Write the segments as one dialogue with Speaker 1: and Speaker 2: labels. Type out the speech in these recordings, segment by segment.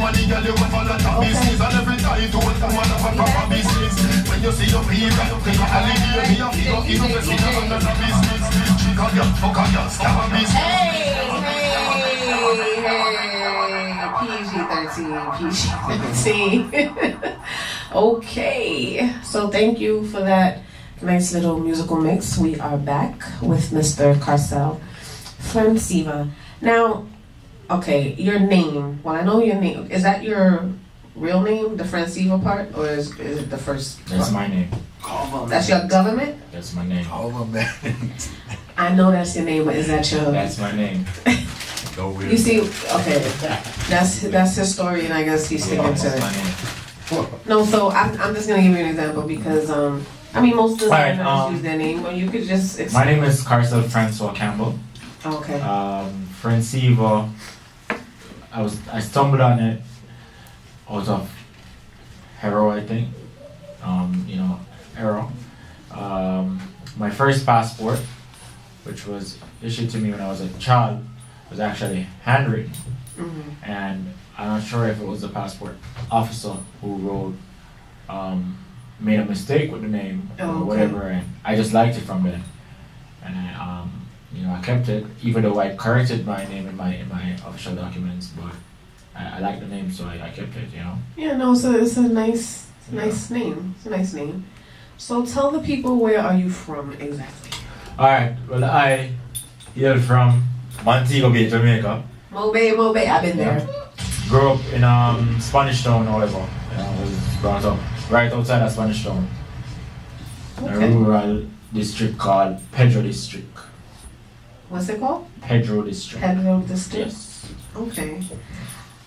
Speaker 1: money, girl, you have a lot of business. And every time you don't come out of a proper business. When you see your people, you take a holiday. You feel invest in another business. Trick on your fuck on your scam a business.
Speaker 2: PG-13, PG-13. Okay, so thank you for that nice little musical mix. We are back with Mr. Carcell. Fransiva. Now, okay, your name. Well, I know your name. Is that your real name, the Fransiva part, or is it the first?
Speaker 3: That's my name.
Speaker 2: That's your government?
Speaker 3: That's my name.
Speaker 2: I know that's your name, but is that your...
Speaker 3: That's my name.
Speaker 2: You see, okay, that's his story, and I guess he's sticking to it. No, so I'm just gonna give you an example because I mean most designers use their name, but you could just explain.
Speaker 3: My name is Carcell Francois Campbell.
Speaker 2: Okay.
Speaker 3: Fransiva. I stumbled on it out of Hero, I think. Hero. My first passport, which was issued to me when I was a child, was actually handwritten.
Speaker 2: Mm-hmm.
Speaker 3: And I'm not sure if it was the passport officer who wrote, made a mistake with the name or whatever, and I just liked it from then. And I kept it, even though I corrected my name in my official documents, but I like the name, so I kept it,
Speaker 2: Yeah, no, so it's a nice name. It's a nice name. So tell the people, where are you from exactly?
Speaker 3: Alright, well, I hail from Montego Bay, Jamaica.
Speaker 2: Mobe, I've been there.
Speaker 3: Grew up in Spanish Town, however. I was brought up right outside of Spanish Town.
Speaker 2: Okay.
Speaker 3: A rural district called Pedro District.
Speaker 2: What's it called?
Speaker 3: Pedro District.
Speaker 2: Pedro District?
Speaker 3: Yes.
Speaker 2: Okay.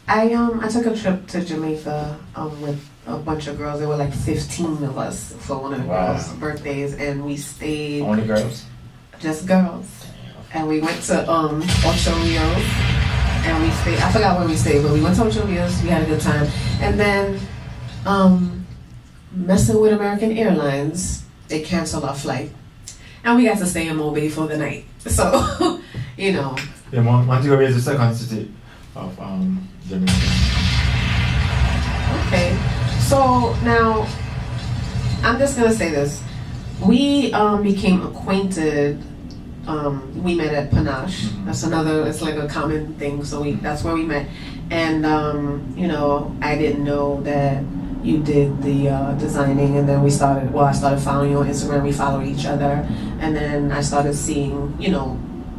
Speaker 2: I took a trip to Jamaica with a bunch of girls. There were like 15 of us for one of the girls' birthdays, and we stayed.
Speaker 3: Only girls?
Speaker 2: Just girls. And we went to Ocho Rios, and we stayed. I forgot where we stayed, but we went to Ocho Rios. We had a good time, and then messing with American Airlines, they canceled our flight, and we got to stay in Mobile for the night. So,
Speaker 3: Yeah, Montego Bay is the second city of Jamaica.
Speaker 2: Okay, so now I'm just gonna say this: we became acquainted. We met at Panache.
Speaker 3: Mm-hmm.
Speaker 2: That's it's like a common thing. So that's where we met, and I didn't know that you did the designing, and then I started following you on Instagram. We followed each other, and then I started seeing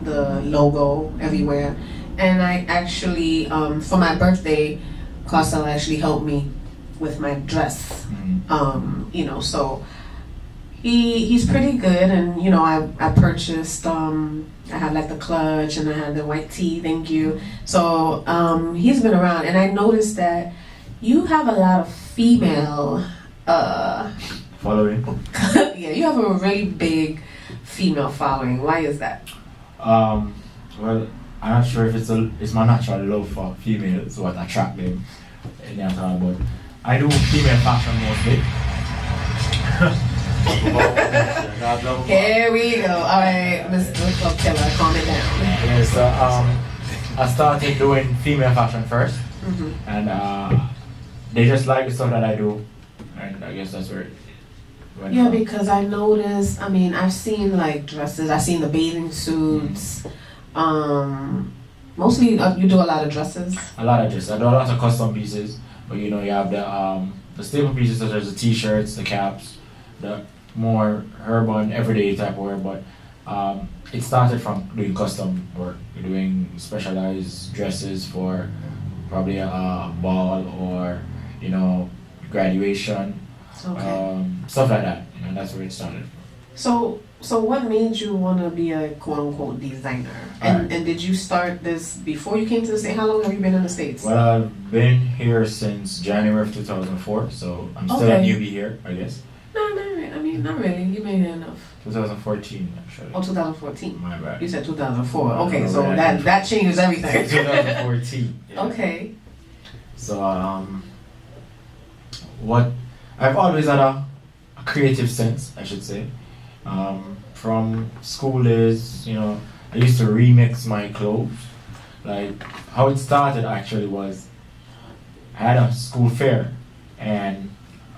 Speaker 2: the logo everywhere. And I actually for my birthday, Carcell actually helped me with my dress.
Speaker 3: Mm-hmm.
Speaker 2: So he's pretty good, and I purchased I had like the clutch, and I had the white tee, thank you. So he's been around, and I noticed that you have a lot of female
Speaker 3: following.
Speaker 2: Yeah, you have a really big female following. Why is that?
Speaker 3: Well, I'm not sure if it's my natural love for females what attract them in that time, but I do female fashion mostly.
Speaker 2: Here we go. All right, Mr. Club Killer, calm it down.
Speaker 3: Yeah, so I started doing female fashion first, and they just like the stuff that I do, and I guess that's where it went from.
Speaker 2: Because I noticed, I've seen like dresses, I've seen the bathing suits, mostly you do a lot of dresses?
Speaker 3: A lot of dresses. I do a lot of custom pieces, but you have the staple pieces such as the t-shirts, the caps, the more urban, everyday type of wear, but it started from doing custom work. We're doing specialized dresses for probably a ball or, graduation, stuff like that. That's where it started.
Speaker 2: So what made you want to be a quote-unquote designer? And did you start this before you came to the States? How long have you been in the States?
Speaker 3: Well, I've been here since January of 2004, so I'm still a newbie here, I guess.
Speaker 2: No, not really. You've been here enough.
Speaker 3: 2014, actually.
Speaker 2: Oh, 2014.
Speaker 3: My bad.
Speaker 2: You said 2004. Okay, so that changes everything.
Speaker 3: 2014. Yeah.
Speaker 2: Okay.
Speaker 3: So, I've always had a creative sense, I should say. From school days, I used to remix my clothes. Like, how it started actually was, I had a school fair, and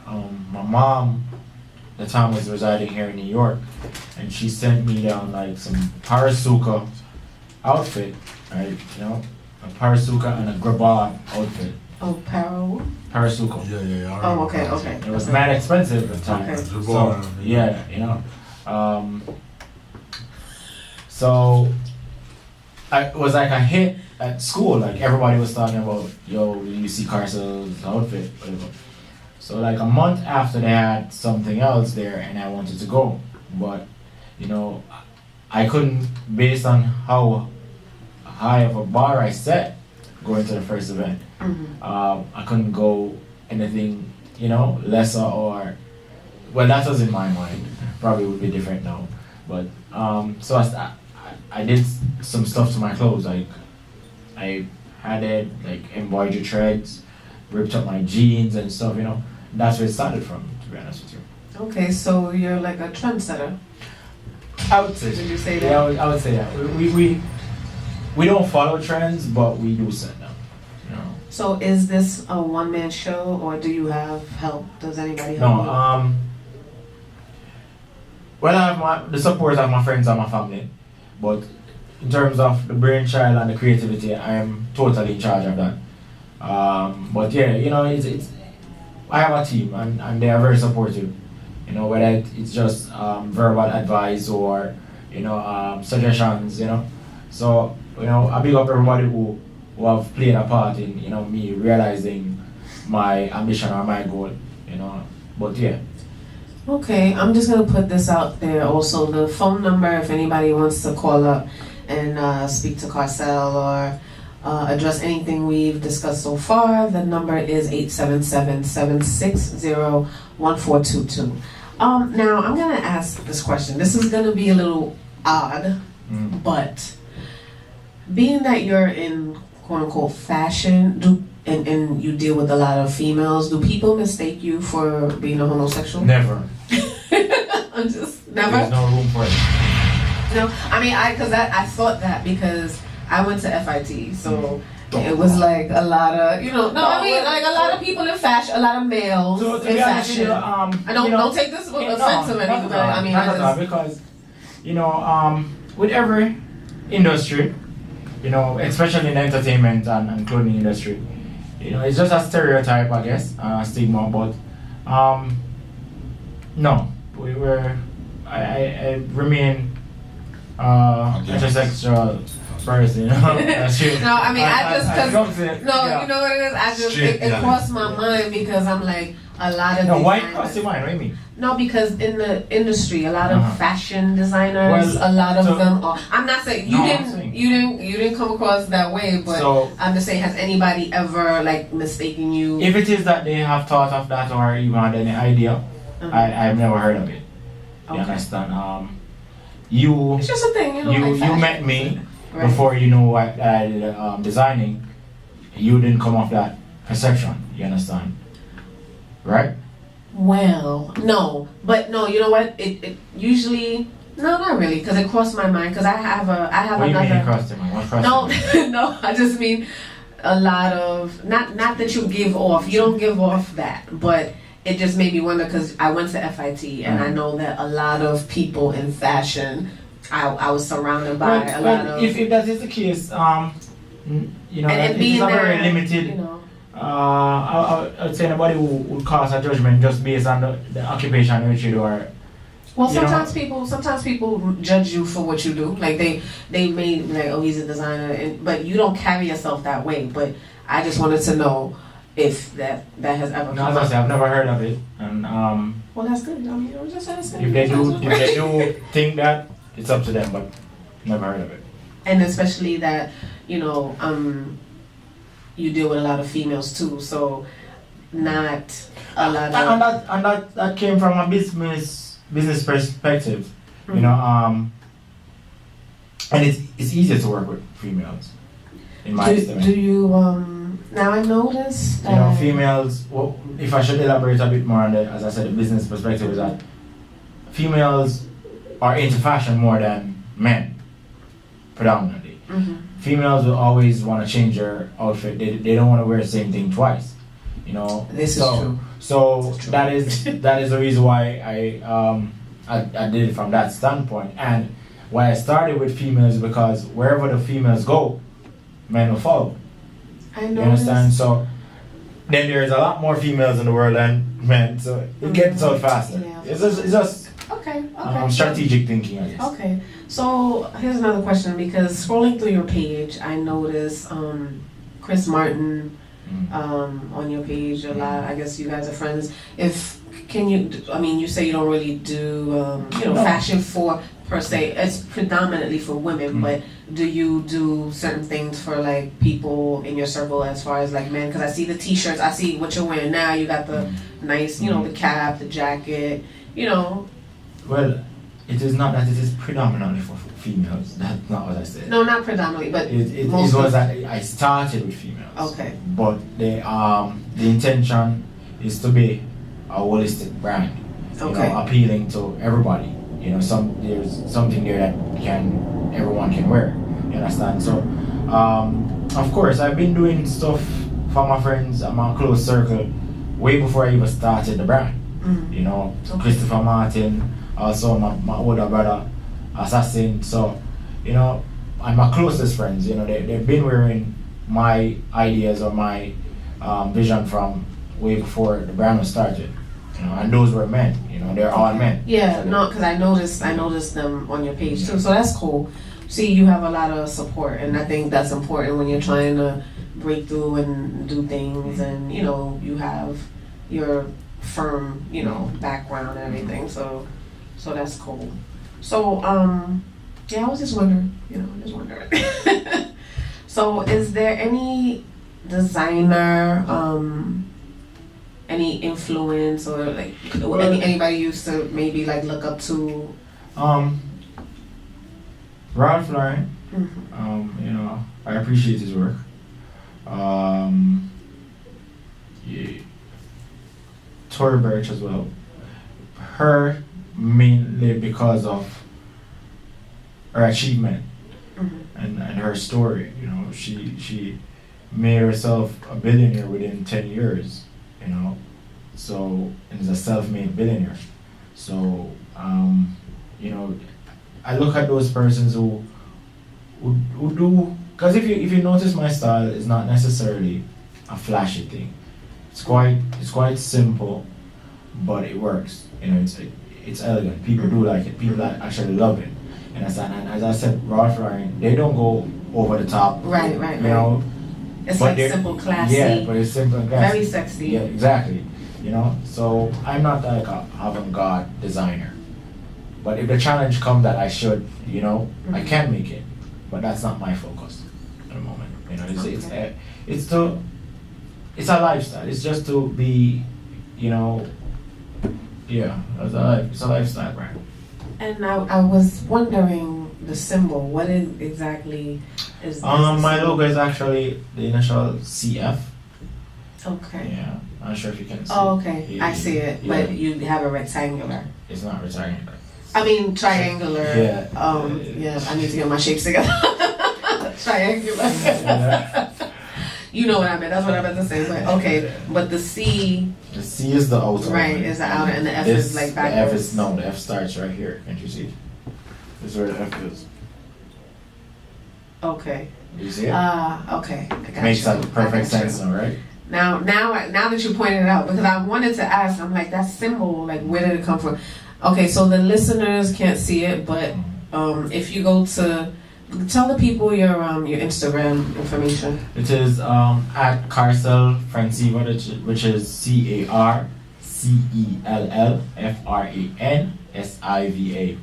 Speaker 3: my mom at the time was residing here in New York, and she sent me down like some Parasuka outfit, right? You know, a Parasuka and a grabah outfit.
Speaker 2: Oh,
Speaker 3: Parasuka.
Speaker 1: Yeah.
Speaker 2: Oh, okay.
Speaker 3: It was mad expensive at the time.
Speaker 2: Okay.
Speaker 3: So, yeah, you know. So it was like a hit at school. Like everybody was talking about, yo, you see Carcell's outfit, whatever. So like a month after they had something else there, and I wanted to go, but you know, I couldn't, based on how high of a bar I set going to the first event. I couldn't go anything, you know, lesser or, well, that was in my mind. Probably would be different now, but so I did some stuff to my clothes. Like I had it like embroidered threads, ripped up my jeans and stuff. You know, that's where it started from. To be honest with you.
Speaker 2: Okay, so you're like a trendsetter.
Speaker 3: I would say.
Speaker 2: Did you say that?
Speaker 3: Yeah, I would say that. We don't follow trends, but we do set them. You know.
Speaker 2: So is this a one-man show, or do you have help? Does anybody help?
Speaker 3: No. Well, I have the support of my friends and my family, but in terms of the brainchild and the creativity, I am totally in charge of that. But yeah, you know, it's I have a team, and they are very supportive. You know, whether it's just verbal advice or, you know, suggestions, you know. So, you know, I big up everybody who have played a part in, you know, me realizing my ambition or my goal, you know. But yeah.
Speaker 2: Okay, I'm just gonna put this out there also. The phone number, if anybody wants to call up and speak to Carcell or address anything we've discussed so far, the number is 877-760-1422. Now I'm gonna ask this question. This is gonna be a little odd, but being that you're in quote unquote fashion, and you deal with a lot of females, do people mistake you for being a homosexual?
Speaker 3: Never.
Speaker 2: I'm just never.
Speaker 3: There's no room for it.
Speaker 2: No, I mean, I thought that because I went to FIT, so it was like a lot of, you know, I mean, like a lot of people in fashion, a lot of males
Speaker 3: So to
Speaker 2: in
Speaker 3: be honest with
Speaker 2: fashion.
Speaker 3: you,
Speaker 2: I don't take this offensive or anything, but I mean,
Speaker 3: because, you know, with every industry, you know, especially in the entertainment and clothing industry, you know, it's just a stereotype, I guess, stigma, but no, I remain heterosexual person, you know.
Speaker 2: No, I mean, you know what it is? It crossed my mind because I'm like, a lot of
Speaker 3: why it crossed your mind? What do you mean?
Speaker 2: No, because in the industry, a lot of fashion designers, a lot of them are. I'm not saying you didn't come across that way, but I'm just saying, has anybody ever like mistaken you?
Speaker 3: If it is that they have thought of that or even had any idea, I've never heard of it. You understand?
Speaker 2: It's just a thing, you know.
Speaker 3: You met me before you know what I did designing. You didn't come off that perception. You understand? Right?
Speaker 2: Well, no, but no. You know what? It usually not really, because it crossed my mind. Because I have
Speaker 3: what
Speaker 2: another.
Speaker 3: Do you mean it crossed your mind? What crossed your mind?
Speaker 2: No. I just mean a lot of not that you give off. You don't give off that, but it just made me wonder because I went to FIT and I know that a lot of people in fashion. I was surrounded by a lot of. If
Speaker 3: that is the case, you know,
Speaker 2: and being
Speaker 3: it's a very
Speaker 2: there,
Speaker 3: limited.
Speaker 2: You know.
Speaker 3: I would say nobody would cast a judgment just based on the occupation which you do. Or,
Speaker 2: well, sometimes people judge you for what you do. Like they may be like, oh, he's a designer, but you don't carry yourself that way. But I just wanted to know if that has ever.
Speaker 3: No, as I say, I've never heard of it, and
Speaker 2: well, that's good. I mean, I'm just asking.
Speaker 3: If they do think that, it's up to them, but never heard of it.
Speaker 2: And especially that, you know, you deal with a lot of females too, so not a lot of.
Speaker 3: And that came from a business perspective, you know. And it's easier to work with females, in my estimate.
Speaker 2: Do you now I noticed that,
Speaker 3: you know, females. Well, if I should elaborate a bit more on the, as I said, the business perspective is that females are into fashion more than men, predominantly. Females will always want to change their outfit. They don't want to wear the same thing twice. You know,
Speaker 2: This is true.
Speaker 3: So
Speaker 2: This is true.
Speaker 3: that is the reason why I did it from that standpoint. And why I started with females because wherever the females go, men will follow.
Speaker 2: I
Speaker 3: You
Speaker 2: know.
Speaker 3: understand? So then there's a lot more females in the world than men, so it gets out faster.
Speaker 2: Yeah.
Speaker 3: It's just
Speaker 2: Okay.
Speaker 3: strategic thinking, I guess.
Speaker 2: Okay. So here's another question because scrolling through your page, I noticed Chris Martin on your page a lot. I guess you guys are friends. You say you don't really do
Speaker 3: No.
Speaker 2: fashion for per se. It's predominantly for women, but do you do certain things for like people in your circle as far as like men? Because I see the t-shirts, I see what you're wearing now. You got the nice, the cap, the jacket,
Speaker 3: Well, it is not that it is predominantly for females. That's not what I said.
Speaker 2: No, not predominantly, but
Speaker 3: It
Speaker 2: most
Speaker 3: was
Speaker 2: of-
Speaker 3: that I started with females.
Speaker 2: Okay.
Speaker 3: But the intention is to be a holistic brand.
Speaker 2: Okay.
Speaker 3: Appealing to everybody. There's something there that everyone can wear. You understand? So, of course, I've been doing stuff for my friends and my close circle way before I even started the brand.
Speaker 2: Okay.
Speaker 3: Christopher Martin, also my older brother, Assassin. So, and my closest friends, they've been wearing my ideas or my vision from way before the brand was started. And those were men. They're all men.
Speaker 2: Yeah,
Speaker 3: So
Speaker 2: no, because I noticed them on your page too, so that's cool. See, you have a lot of support, and I think that's important when you're trying to break through and do things, and you have your firm, background and everything. So that's cool. So yeah, I was just wondering, So, is there any designer, any influence or like anybody you used to maybe like look up to?
Speaker 3: Ralph Lauren. I appreciate his work. Yeah. Tory Burch as well. Her mainly because of her achievement and her story. She made herself a billionaire within 10 years. So and is a self-made billionaire. So I look at those persons who do, because if you notice, my style is not necessarily a flashy thing. It's quite simple, but it works. It's elegant. People do like it. People that actually love it. And as I said, Ralph Lauren, they don't go over the top.
Speaker 2: Right. It's
Speaker 3: but
Speaker 2: like simple, classy.
Speaker 3: Yeah, but it's simple and classy.
Speaker 2: Very sexy.
Speaker 3: Yeah, exactly. So I'm not like a avant-garde designer. But if the challenge comes that I should, I can make it. But that's not my focus at the moment. It's a lifestyle. It's just to be, it's a lifestyle brand.
Speaker 2: And I was wondering the symbol. What exactly is this?
Speaker 3: My logo is actually the initial CF.
Speaker 2: Okay.
Speaker 3: Yeah, I'm not sure if you can see.
Speaker 2: Oh, okay.
Speaker 3: Yeah,
Speaker 2: I see it,
Speaker 3: yeah.
Speaker 2: but you have a rectangular.
Speaker 3: It's not rectangular.
Speaker 2: I mean triangular.
Speaker 3: Yeah.
Speaker 2: Yeah. I need to get my shapes together. Triangular.
Speaker 3: Yeah.
Speaker 2: You know what I meant. That's what I meant to say. But okay. But the C.
Speaker 3: The C is the outer.
Speaker 2: Right,
Speaker 3: one.
Speaker 2: is the outer, and the F is like backwards.
Speaker 3: The F starts right here. Can't you see? This is where the F is.
Speaker 2: Okay.
Speaker 3: You see it?
Speaker 2: Okay. I got
Speaker 3: Makes
Speaker 2: you.
Speaker 3: perfect sense now, right?
Speaker 2: Now that you pointed it out, because I wanted to ask, I'm like, that symbol, like, where did it come from? Okay, so the listeners can't see it, but if you go to, tell the people your Instagram information.
Speaker 3: It is at Carcell Fransiva, which is CarcellFransiva.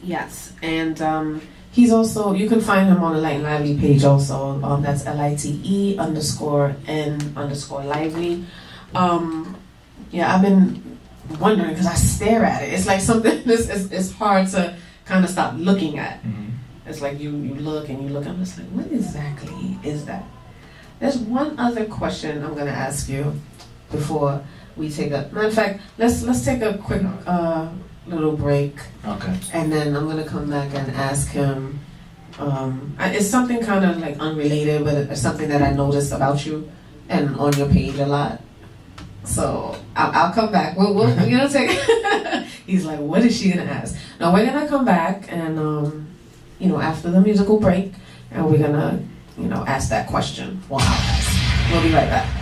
Speaker 2: Yes, and he's also, you can find him on the Light and Lively page also. That's LITE_N_lively. Yeah, I've been wondering because I stare at it. It's like something. It's hard to kind of stop looking at. It's like you look and you look. I'm just like, what exactly is that? There's one other question I'm gonna ask you before we take a. Matter of fact, let's take a quick little break.
Speaker 3: Okay.
Speaker 2: And then I'm gonna come back and ask him. It's something kind of like unrelated, but it's something that I noticed about you. and on your page a lot. So I'll come back. We'll take. He's like, what is she gonna ask? No, we're gonna come back and after the musical break, and we're gonna ask that question. Wow. We'll be right back.